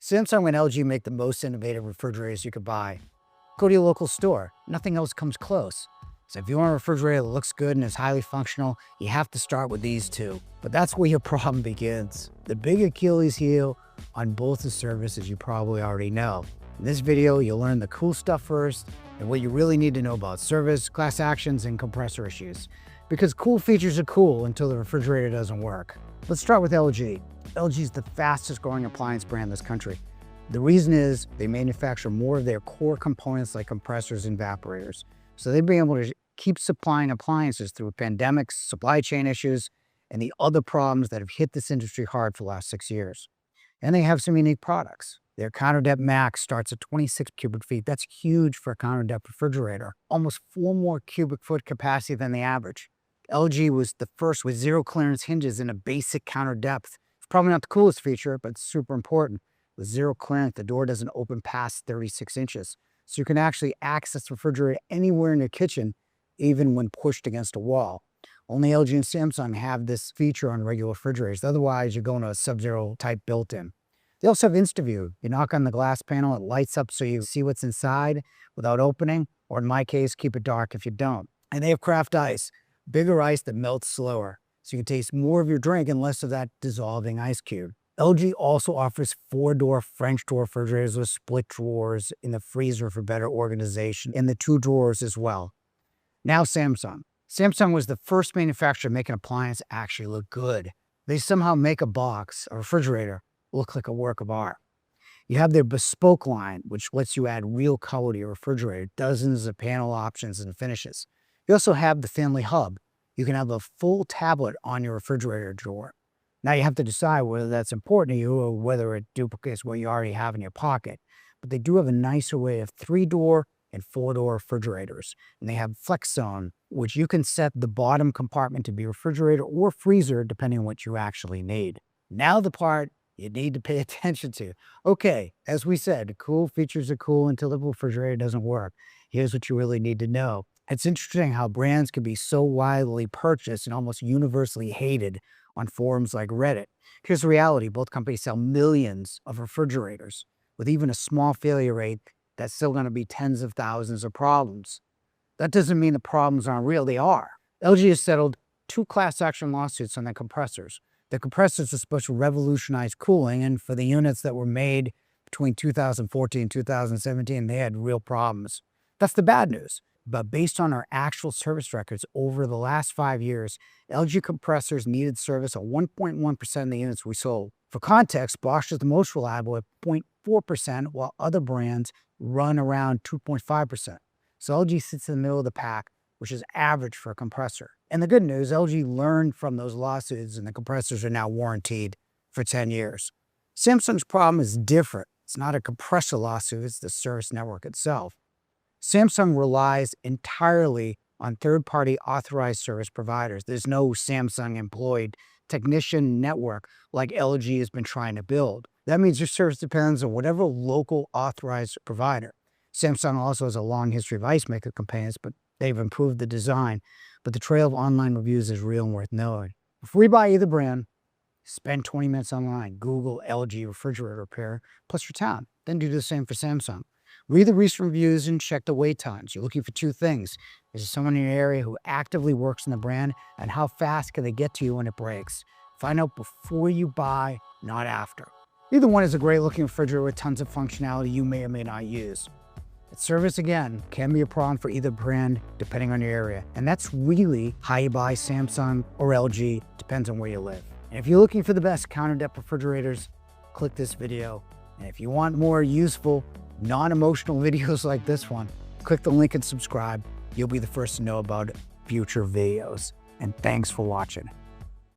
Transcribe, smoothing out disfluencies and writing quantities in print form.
Samsung and LG make the most innovative refrigerators you could buy. Go to your local store. Nothing else comes close. So if you want a refrigerator that looks good and is highly functional, you have to start with these two. But that's where your problem begins. The big Achilles heel on both the services you probably already know. In this video, you'll learn the cool stuff first and what you really need to know about service, class actions, and compressor issues. Because cool features are cool until the refrigerator doesn't work. Let's start with LG. LG is the fastest growing appliance brand in this country. The reason is they manufacture more of their core components like compressors and evaporators. So they've been able to keep supplying appliances through pandemics, supply chain issues, and the other problems that have hit this industry hard for the last 6 years. And they have some unique products. Their counter depth max starts at 26 cubic feet. That's huge for a counter depth refrigerator. Almost 4 more cubic foot capacity than the average. LG was the first with zero clearance hinges in a basic counter depth. It's probably not the coolest feature, but it's super important. With zero clearance, the door doesn't open past 36 inches. So you can actually access the refrigerator anywhere in your kitchen, even when pushed against a wall. Only LG and Samsung have this feature on regular refrigerators. Otherwise, you're going to a Sub-Zero type built-in. They also have InstaView. You knock on the glass panel, it lights up so you see what's inside without opening, or in my case, keep it dark if you don't. And they have craft ice, bigger ice that melts slower, so you can taste more of your drink and less of that dissolving ice cube. LG also offers 4-door French door refrigerators with split drawers in the freezer for better organization, and the 2 drawers as well. Now Samsung. Samsung was the first manufacturer to make an appliance actually look good. They somehow make a box, a refrigerator, look like a work of art. You have their bespoke line, which lets you add real color to your refrigerator, dozens of panel options and finishes. You also have the family hub. You can have a full tablet on your refrigerator drawer. Now you have to decide whether that's important to you or whether it duplicates what you already have in your pocket. But they do have a nice array of 3-door and 4-door refrigerators. And they have Flex Zone, which you can set the bottom compartment to be refrigerator or freezer, depending on what you actually need. Now the part you need to pay attention to. Okay, as we said, cool features are cool until the refrigerator doesn't work. Here's what you really need to know. It's interesting how brands can be so widely purchased and almost universally hated on forums like Reddit. Here's the reality. Both companies sell millions of refrigerators. With even a small failure rate, that's still going to be tens of thousands of problems. That doesn't mean the problems aren't real. They are. LG has settled 2 class action lawsuits on their compressors. The compressors are supposed to revolutionize cooling, and for the units that were made between 2014 and 2017, they had real problems. That's the bad news. But based on our actual service records over the last 5 years, LG compressors needed service at 1.1% of the units we sold. For context, Bosch is the most reliable at 0.4%, while other brands run around 2.5%. So LG sits in the middle of the pack, which is average for a compressor. And the good news, LG learned from those lawsuits and the compressors are now warranted for 10 years. Samsung's problem is different. It's not a compressor lawsuit, it's the service network itself. Samsung relies entirely on third-party authorized service providers. There's no Samsung employed technician network like LG has been trying to build. That means your service depends on whatever local authorized provider. Samsung also has a long history of ice maker components, but they've improved the design. But the trail of online reviews is real and worth knowing. Before you buy either brand, spend 20 minutes online. Google LG refrigerator repair plus your town. Then do the same for Samsung. Read the recent reviews and check the wait times. You're looking for 2 things. Is there someone in your area who actively works in the brand, and how fast can they get to you when it breaks? Find out before you buy, not after. Either one is a great looking refrigerator with tons of functionality you may or may not use. But service, again, can be a problem for either brand depending on your area. And that's really how you buy Samsung or LG, depends on where you live. And if you're looking for the best counter depth refrigerators, click this video. And if you want more useful, non-emotional videos like this one, click the link and subscribe. You'll be the first to know about future videos. And thanks for watching.